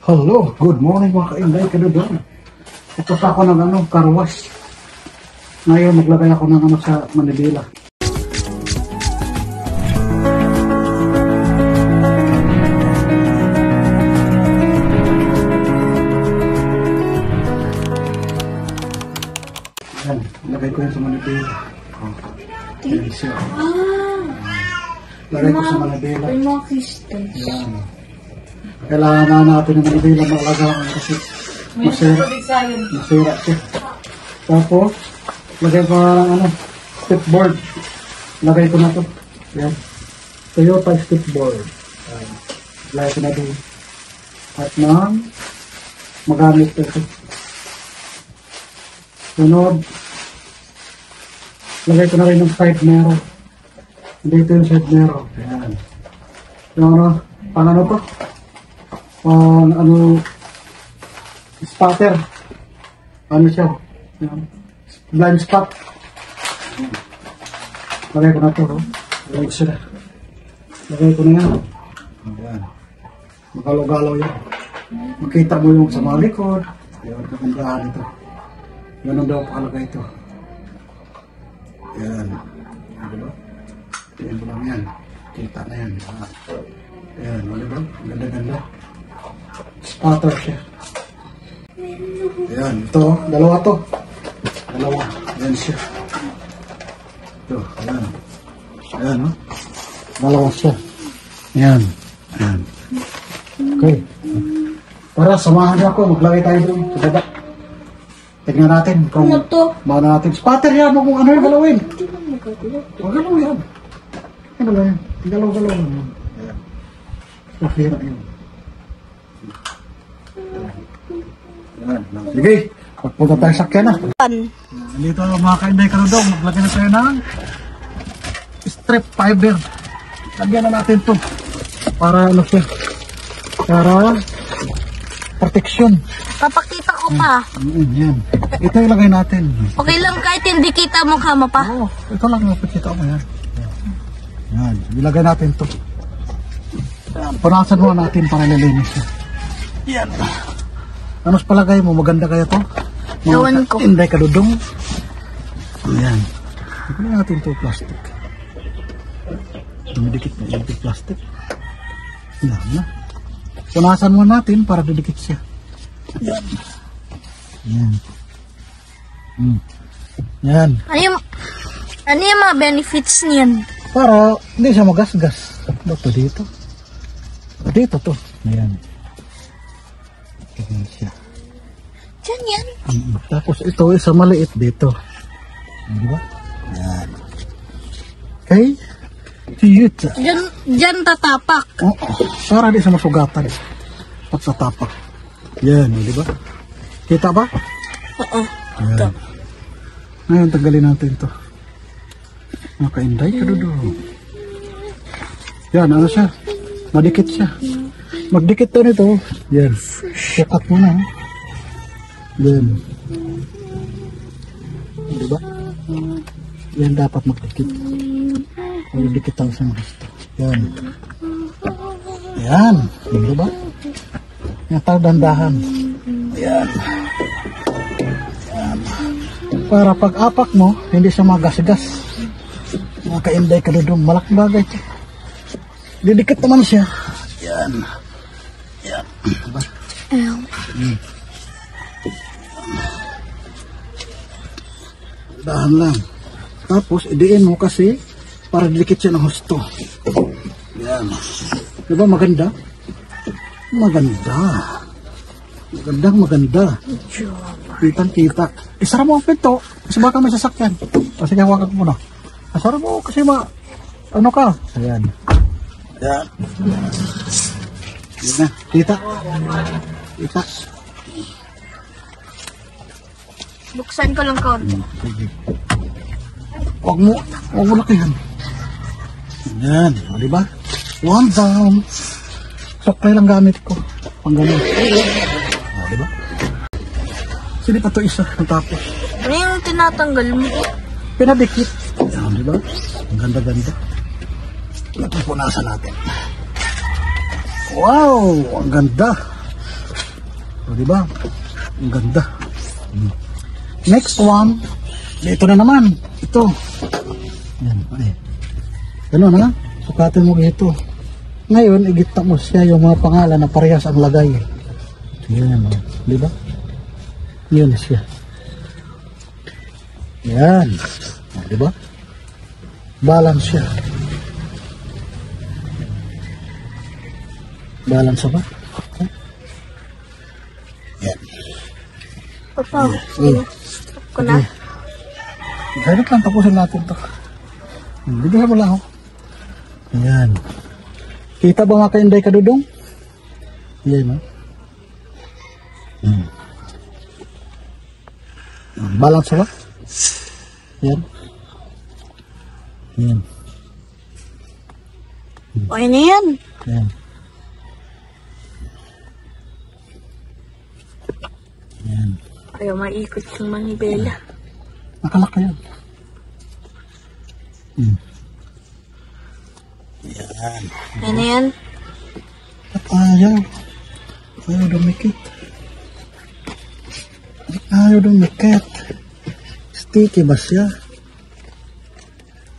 Hello, good morning mga kainday kadudong. Ito pa ako ng car wash. Ngayon maglagay ako ng sa Manibela. Ayan, lagay ko yan sa Manibela. Ayan siya. Lagay ko sa Manibela. Ayan. Kailangan natin ng Manibela maalagaan kasi masira siya. Tapos, lagay ko ng step board. Lagay ko na to. Yan. Toyota step board. Lagay ko na doon. At nang magamit ito. Sunod, lagay ko na rin ng side mirror. Dito yung side mirror. Yan. Yung ano to? Spotter. Ano siya? Blind spot. Lagay ko na ito. Lagay ko sila. Lagay ko na yan. Ayan. Magalaw-galaw yan. Makita mo yung sa mga likod. Ayan, kagandahan ito. Ganun daw pakalagay ito. Ayan. Diba? Ayan ko lang yan. Kita na yan. Ayan, diba? Ganda-ganda. Spotter siya. Ayan, ito. Dalawa to. Dalawa. Ayan siya. Ito, ayan. Ayan, no? Dalawa siya. Ayan. Ayan. Okay. Para samahan niyo ako. Maglagay tayo doon. Sa baba. Tignan natin kung maano natin. Spotter yan. Kung ano yung galawin. Huwag galaw yan. Ano galaw yan? Galaw-galaw yan. Ayan. Mahira yun. Sige, magpunta tayo sa sakyan na. Dito mga kainday kadudong, maglagay na tayo ng strip fiber. Lagyan na natin ito para ano siya, para protection. Papakita ko pa. Yan. Ito ilagay natin. Okay lang kahit hindi kita mukha mo pa. Oo, ito lang yung pakita mo yan. Yan, ilagay natin ito. Punasan mo natin para lilinis siya. Yan. Ano sa palagay mo? Maganda kaya to? Ewan ko. Inday kadudong. Ayan. Ipin natin ito plastic. Dumidikit na yung plastic. Yan na. Punasan mo natin para didikit siya. Yan. Yan. Yan. Ano yung mga benefits niyan? Para hindi siya magasgas. Bato dito. Dito to. Ayan. Ayan siya. Diyan yan. Tapos ito isa maliit dito. Diba? Ayan. Okay? Cute. Diyan tatapak. Oo. Para di sa masugatan. At sa tapak. Yan. Diba? Kita ba? Oo. Ayan. Ngayon tanggalin natin ito. Makainday ka dodo. Yan. Ano siya? Madikit siya. Magdikit to nito. Yan. Sikat mo na. Yan. Diba? Yan dapat magdikit. Magdikit tayo sa mga gusto. Yan. Yan. Diba? Yan tayo dandahan. Yan. Yan. Para pag-apak mo, hindi siya magasgas. Mga kainday kadudong. Malaking bagay siya. Didikit naman siya. Yan. Yan. Diba? Dahan lang. Tapos, idiin mo kasi para didikit siya ng husto. Yan. Diba maganda? Maganda. Maganda. Kitang-kita. Isara mo ang pinto kasi baka may sasakyan. O sige, hawakan ko muna. Isara mo kasi ano ka? Ayan. Ayan. Yan na. Kita. Kita. Buksan ko lang konti. Huwag mo lakihan. Yan. O, diba? One down. Supply lang gamit ko. Pang ganun. O, diba? Sili pa ito isa. Natapos. Ano yung tinatanggal mo? Pinadikit. Yan, diba? Ang ganda-ganda. Punasan natin. Wow! Ang ganda. di ba? Ang ganda. Next one, ito na naman. Ito. Yan, ay. Ganun ha? Sukatin mo ito. Ngayon, igita mo siya yung mga pangalan na parehas ang lagay. Yan, di ba? Yun siya. Yan. Di ba? Balance siya. Balance ba? Yan. Papa, stop ko na. Ganit lang, tapusin natin to. Bigyan mo lang ako. Ayan. Kita ba mga kainday kadudong? Ayan, no? Balance ba? Ayan. Ayan. Okay na yan. Ayan. Ayan. Ayaw maikot yung manibela. Nakalak ka yan. Ayan. Okay na yan. At ayaw. Ayaw dumikit. Ayaw dumikit. Sticky ba siya?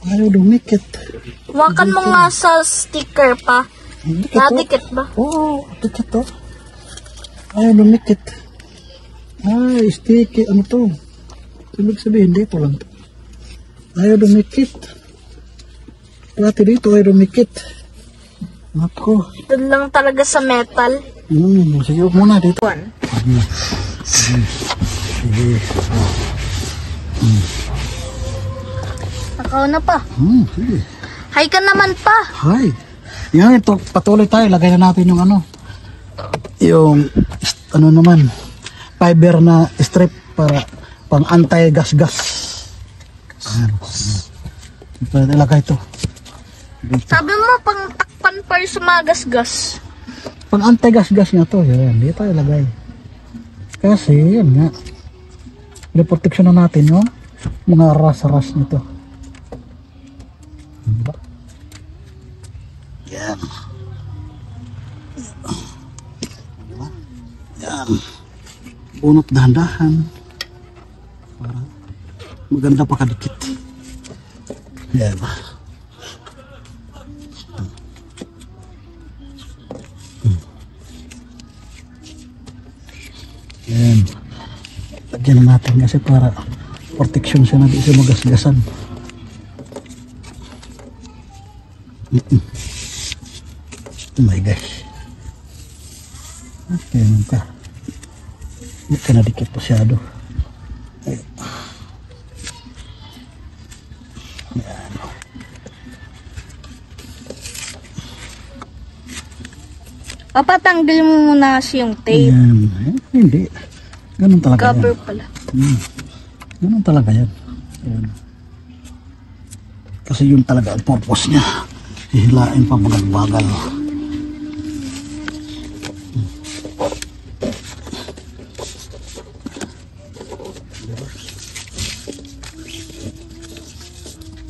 Ayaw dumikit. Wakan mo nga sa sticker pa. Dikit Nadikit ba? Oo, dikit to. Ayaw dumikit. Ay, sticky. Ano to? Ibig sabihin, dito lang to. Ayaw dumikit. Pati dito ayaw dumikit. Ako. Doon lang talaga sa metal. Sige, huwag muna dito. One. Sige. Nakaw na pa. Sige. Hi ka naman pa. Hi. Yan, ito. Patuloy tayo. Lagay na natin yung ano. Yung, ano naman, fiber na strip para pang anti-gas-gas. Ayan. Ito, ilagay ito. Dito. Sabi mo, pang takpan pa yung sumagas-gas. Pang anti-gas-gas nga to. Yan, dito ilagay. Kasi, yan nga. Protection na natin yung mga ras-ras nito. Diba? Yan. Diba? Yan. Bunot dahan-dahan. Para maganda pa kadikit. Yan. Yan. Lagyan na natin kasi para protection siya na di siya magasgasan. Oh my gosh. Okay, naman ka. Hindi ka na dikit pasyado. Ayun. Yan. Papatanggal mo muna kasi yung tape. Yan. Hindi. Ganun talaga Cover yan. pala. Ganun talaga yan. Yan. Kasi yun talaga ang purpose niya. Hihilain pa bagal-bagal.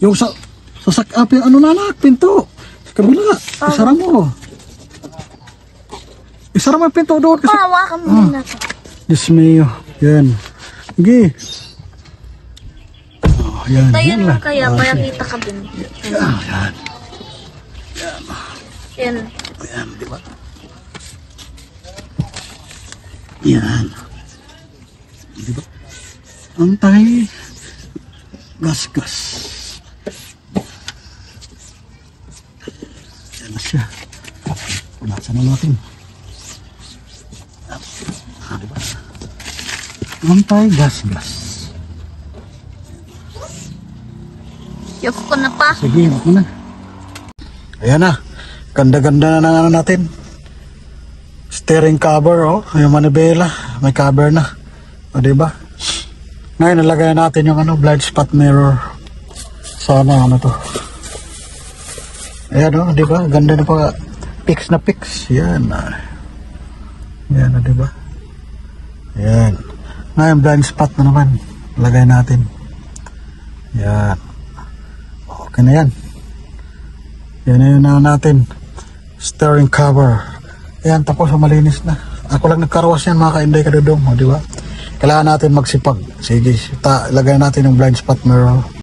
Yung sa sakap yung ano nanak, pinto. Sa kabila. Isara mo. Isara mo yung pinto doon. Kasi Hawakan mo muna to. Diyos mio. Yan. Sige. Oh, yan. Tayan mo lang. kaya, para kita ka din. Yan. Yan. Yan, di ba? Yan. Di ba? Antay. Gas-gas. Yan na siya. Punasan na natin. Di ba? Antay gas-gas. Yoko ko na pa. Sige, ako na. Ayan na. Ganda-ganda na ng ano natin. Steering cover, oh. Yung manibela. May cover na. O, diba? Ngayon, nalagay natin yung ano, blind spot mirror. Sana, ano to. Ayan, oh. Diba? Ganda na pa. Fix na fix. Yan. Yan, oh, diba? Yan. Ngayon, blind spot na naman. Lagay natin. Yan. Okay na yan. Yan na yun na natin. Steering cover. Ayan, tapos malinis na. Ako lang nagkarawas yan mga ka-Inday Kadudong, o, di ba? Kailangan natin magsipag. Sige, lagay natin yung blind spot mirror.